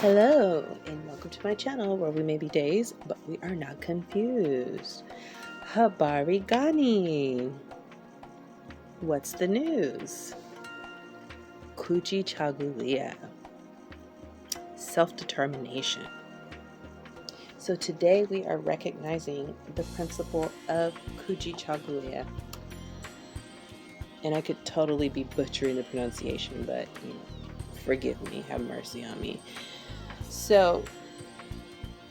Hello, and welcome to my channel where we may be dazed, but we are not confused. Habari, gani? What's the news? Kujichagulia. Self-determination. So today we are recognizing the principle of Kujichagulia. And I could totally be butchering the pronunciation, but forgive me, have mercy on me. So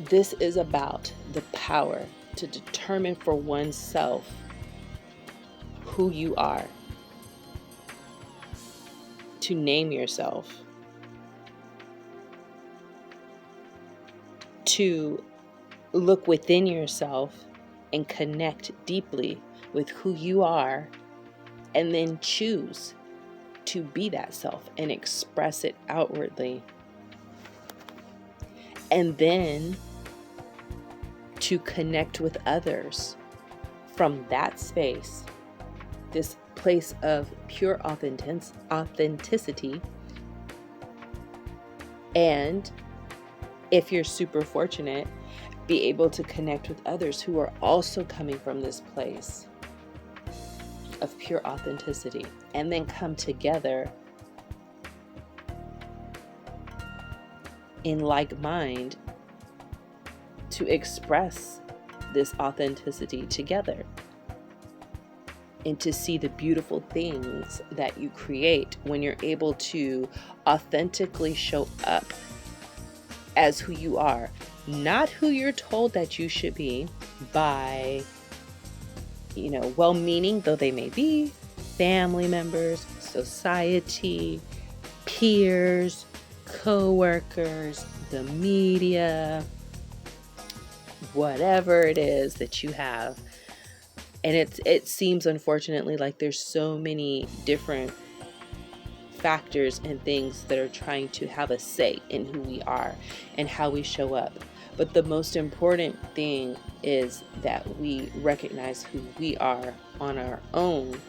this is about the power to determine for oneself who you are, to name yourself, to look within yourself and connect deeply with who you are, and then choose to be that self and express it outwardly. And then to connect with others from that space, this place of pure authenticity. And if you're super fortunate, be able to connect with others who are also coming from this place of pure authenticity, and then come together in like mind to express this authenticity together, and to see the beautiful things that you create when you're able to authentically show up as who you are, not who you're told that you should be by, well-meaning though they may be, family members, society, peers, co-workers, the media, whatever it is that you have. And it seems, unfortunately, like there's so many different factors and things that are trying to have a say in who we are and how we show up. But the most important thing is that we recognize who we are on our own,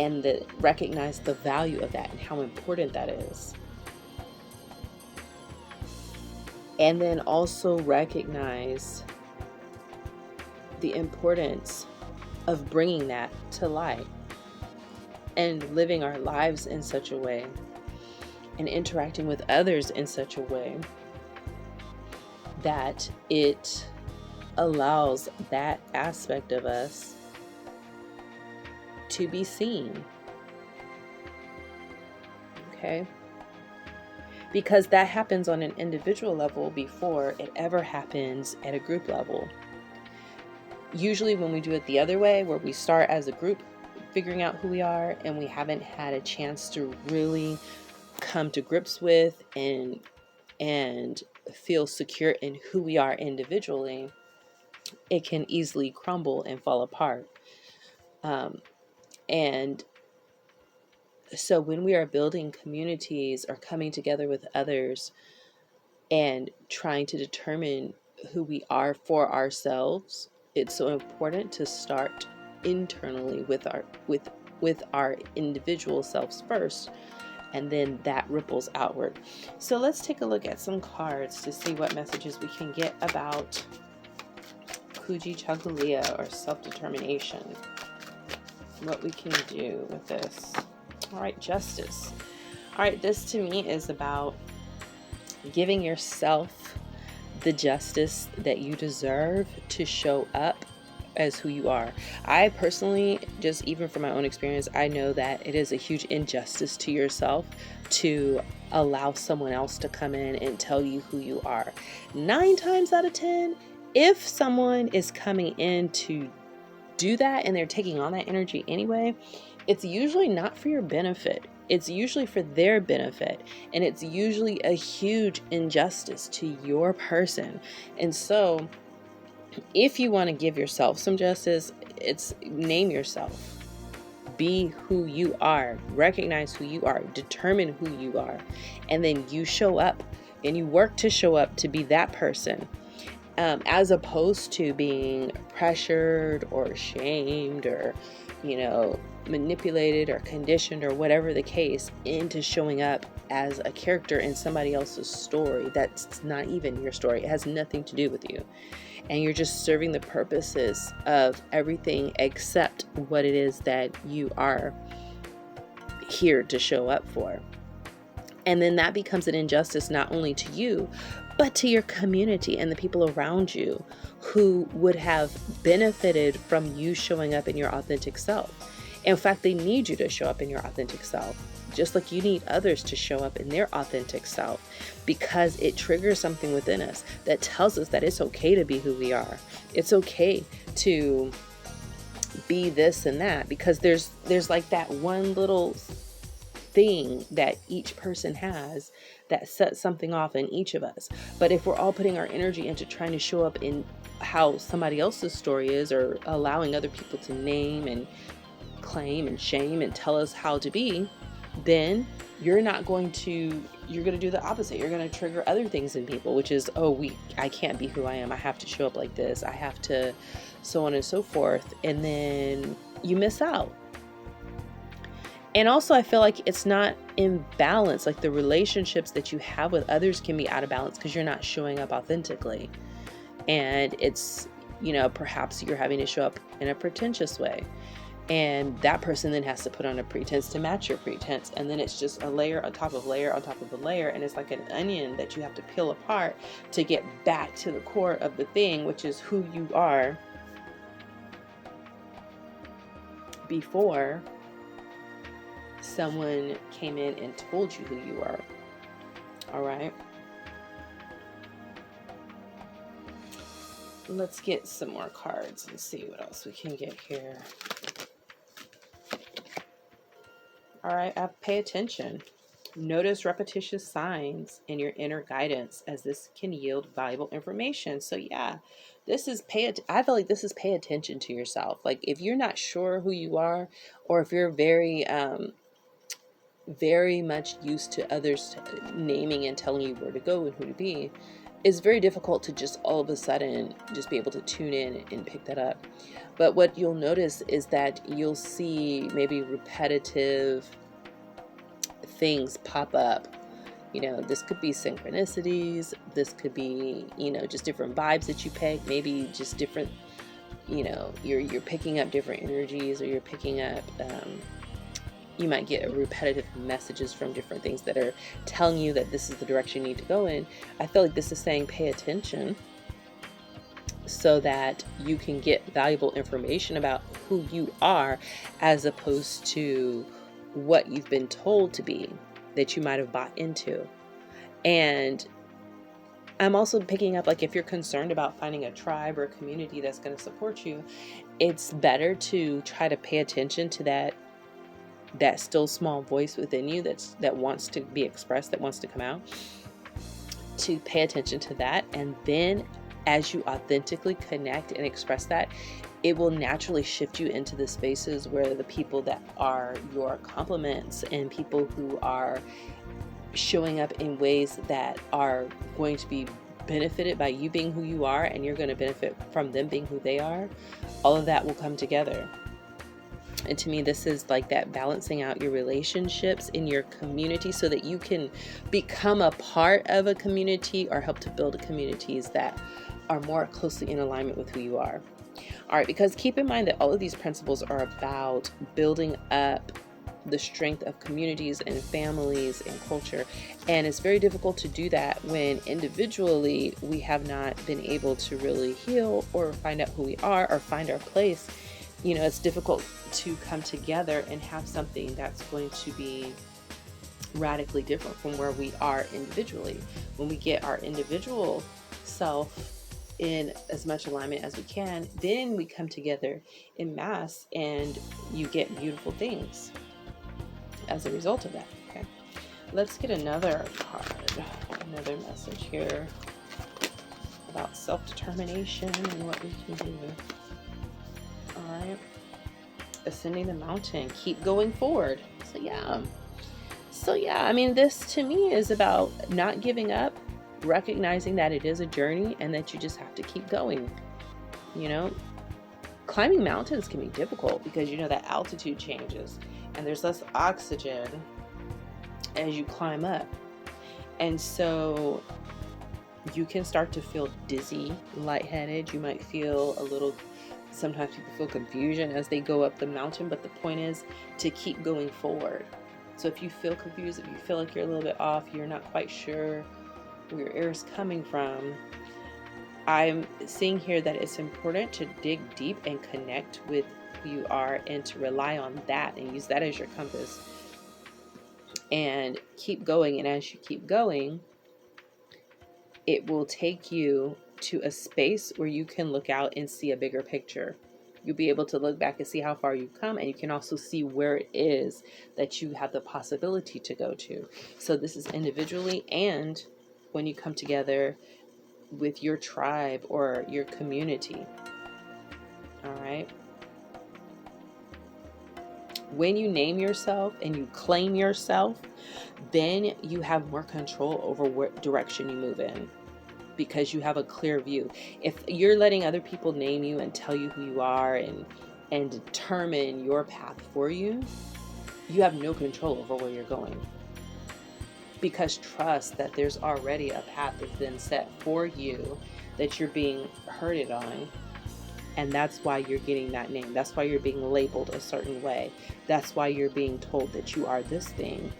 and that recognize the value of that and how important that is. And then also recognize the importance of bringing that to light and living our lives in such a way and interacting with others in such a way that it allows that aspect of us to be seen. Okay? Because that happens on an individual level before it ever happens at a group level. Usually when we do it the other way, where we start as a group figuring out who we are, and we haven't had a chance to really come to grips with and feel secure in who we are individually, it can easily crumble and fall apart. And so when we are building communities or coming together with others and trying to determine who we are for ourselves, it's so important to start internally with our individual selves first, and then that ripples outward. So let's take a look at some cards to see what messages we can get about Kujichagulia, or self-determination. What we can do with this. All right, justice. All right, this to me is about giving yourself the justice that you deserve to show up as who you are. I personally, just even from my own experience, I know that it is a huge injustice to yourself to allow someone else to come in and tell you who you are. 9 times out of 10, if someone is coming in to do that and they're taking on that energy anyway, it's usually not for your benefit. It's usually for their benefit, and it's usually a huge injustice to your person. And so if you want to give yourself some justice, it's name yourself. Be who you are. Recognize who you are. Determine who you are. And then you show up and you work to show up to be that person. As opposed to being pressured or shamed or, manipulated or conditioned or whatever the case into showing up as a character in somebody else's story that's not even your story. It has nothing to do with you. And you're just serving the purposes of everything except what it is that you are here to show up for. And then that becomes an injustice not only to you, but to your community and the people around you who would have benefited from you showing up in your authentic self. In fact, they need you to show up in your authentic self, just like you need others to show up in their authentic self, because it triggers something within us that tells us that it's okay to be who we are. It's okay to be this and that, because there's like that one little thing that each person has that sets something off in each of us. But if we're all putting our energy into trying to show up in how somebody else's story is, or allowing other people to name and claim and shame and tell us how to be, then you're going to do the opposite. You're going to trigger other things in people, which is, I can't be who I am. I have to show up like this. I have to, so on and so forth. And then you miss out. And also, I feel like it's not in balance. Like the relationships that you have with others can be out of balance because you're not showing up authentically. And it's, perhaps you're having to show up in a pretentious way. And that person then has to put on a pretense to match your pretense. And then it's just a layer on top of layer on top of a layer. And it's like an onion that you have to peel apart to get back to the core of the thing, which is who you are before someone came in and told you who you are. All right. Let's get some more cards and see what else we can get here. All right, pay attention. Notice repetitious signs in your inner guidance, as this can yield valuable information. So yeah, I feel like this is pay attention to yourself. Like if you're not sure who you are, or if you're very much used to others naming and telling you where to go and who to be, it's very difficult to just all of a sudden just be able to tune in and pick that up. But what you'll notice is that you'll see maybe repetitive things pop up. This could be synchronicities. This could be, just different vibes that you pick. Maybe just different, you're picking up different energies, or you're picking up, you might get repetitive messages from different things that are telling you that this is the direction you need to go in. I feel like this is saying pay attention so that you can get valuable information about who you are, as opposed to what you've been told to be that you might have bought into. And I'm also picking up, like, if you're concerned about finding a tribe or a community that's going to support you, it's better to try to pay attention to that still small voice within you that wants to be expressed, that wants to come out, to pay attention to that. And then as you authentically connect and express that, it will naturally shift you into the spaces where the people that are your compliments and people who are showing up in ways that are going to be benefited by you being who you are, and you're going to benefit from them being who they are, all of that will come together. And to me, this is like that balancing out your relationships in your community so that you can become a part of a community, or help to build communities that are more closely in alignment with who you are. All right, because keep in mind that all of these principles are about building up the strength of communities and families and culture. And it's very difficult to do that when individually we have not been able to really heal or find out who we are or find our place. It's difficult to come together and have something that's going to be radically different from where we are individually. When we get our individual self in as much alignment as we can, then we come together in mass and you get beautiful things as a result of that. Okay, let's get another card, another message here about self-determination and what we can do. All right, ascending the mountain, keep going forward. So yeah, I mean, this to me is about not giving up, recognizing that it is a journey and that you just have to keep going. climbing mountains can be difficult because you know that altitude changes and there's less oxygen as you climb up. And so you can start to feel dizzy, lightheaded. You might feel a little, sometimes people feel confusion as they go up the mountain, but the point is to keep going forward. So if you feel confused, if you feel like you're a little bit off, you're not quite sure where your air is coming from, I'm seeing here that it's important to dig deep and connect with who you are and to rely on that and use that as your compass and keep going. And as you keep going, it will take you to a space where you can look out and see a bigger picture. You'll be able to look back and see how far you've come, and you can also see where it is that you have the possibility to go to. So this is individually and when you come together with your tribe or your community. All right. When you name yourself and you claim yourself, then you have more control over what direction you move in because you have a clear view. If you're letting other people name you and tell you who you are and determine your path for you, you have no control over where you're going. Because trust that there's already a path that's been set for you that you're being herded on. And that's why you're getting that name. That's why you're being labeled a certain way. That's why you're being told that you are this thing.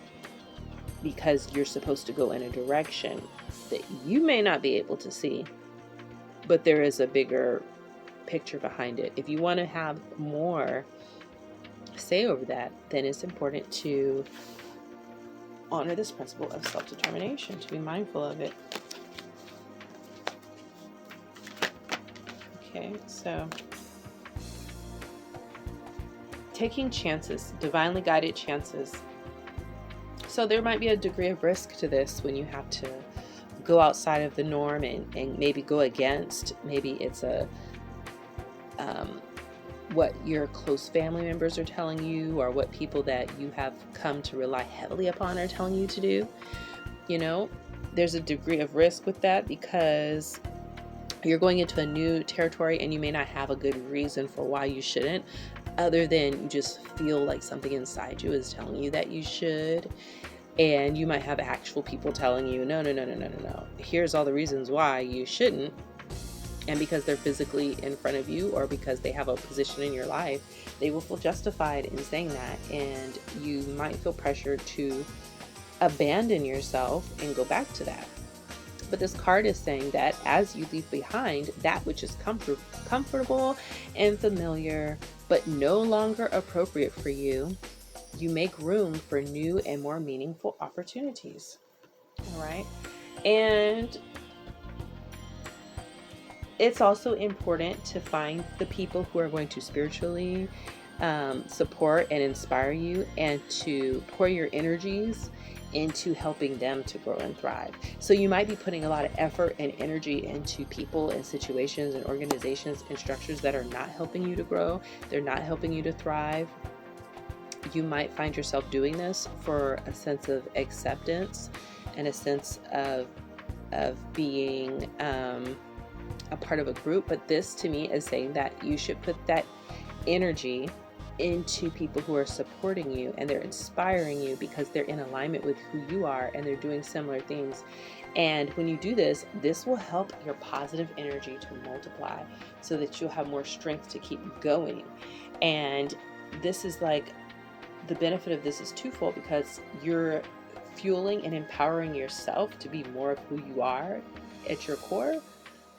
Because you're supposed to go in a direction that you may not be able to see. But there is a bigger picture behind it. If you want to have more say over that, then it's important to honor this principle of self-determination, to be mindful of it. Okay, so taking chances, divinely guided chances. So there might be a degree of risk to this when you have to go outside of the norm and maybe go against, maybe it's what your close family members are telling you or what people that you have come to rely heavily upon are telling you to do. You know, there's a degree of risk with that because you're going into a new territory and you may not have a good reason for why you shouldn't, other than you just feel like something inside you is telling you that you should. And you might have actual people telling you, no. Here's all the reasons why you shouldn't. And because they're physically in front of you or because they have a position in your life, they will feel justified in saying that. And you might feel pressured to abandon yourself and go back to that. But this card is saying that as you leave behind that which is comfortable and familiar, but no longer appropriate for you, you make room for new and more meaningful opportunities. All right. And it's also important to find the people who are going to spiritually support and inspire you and to pour your energies into helping them to grow and thrive. So you might be putting a lot of effort and energy into people and situations and organizations and structures that are not helping you to grow. They're not helping you to thrive. You might find yourself doing this for a sense of acceptance and a sense of being a part of a group. But this to me is saying that you should put that energy into people who are supporting you and they're inspiring you because they're in alignment with who you are and they're doing similar things. And when you do this, this will help your positive energy to multiply so that you'll have more strength to keep going. And this is like, the benefit of this is twofold because you're fueling and empowering yourself to be more of who you are at your core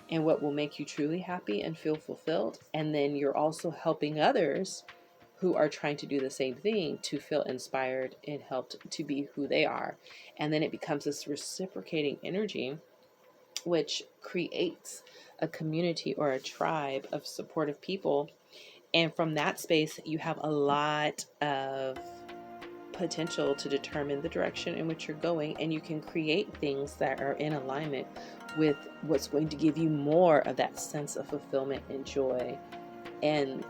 and what will make you truly happy and feel fulfilled. And then you're also helping others who are trying to do the same thing to feel inspired and helped to be who they are. And then it becomes this reciprocating energy, which creates a community or a tribe of supportive people. And from that space, you have a lot of potential to determine the direction in which you're going, and you can create things that are in alignment with what's going to give you more of that sense of fulfillment and joy and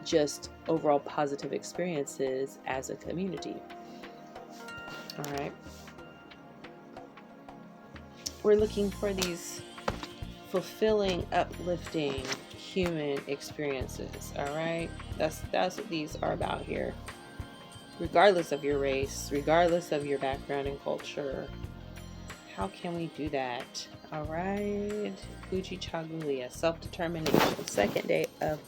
just overall positive experiences as a community. All right. We're looking for these fulfilling, uplifting, human experiences. All right, that's what these are about here. Regardless of your race, regardless of your background and culture, how can we do that? All right, Kujichagulia, self-determination, second day of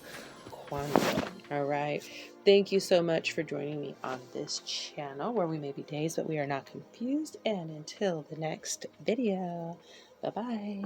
Kwanzaa. All right, thank you so much for joining me on this channel where we may be dazed but we are not confused. And until the next video, bye bye.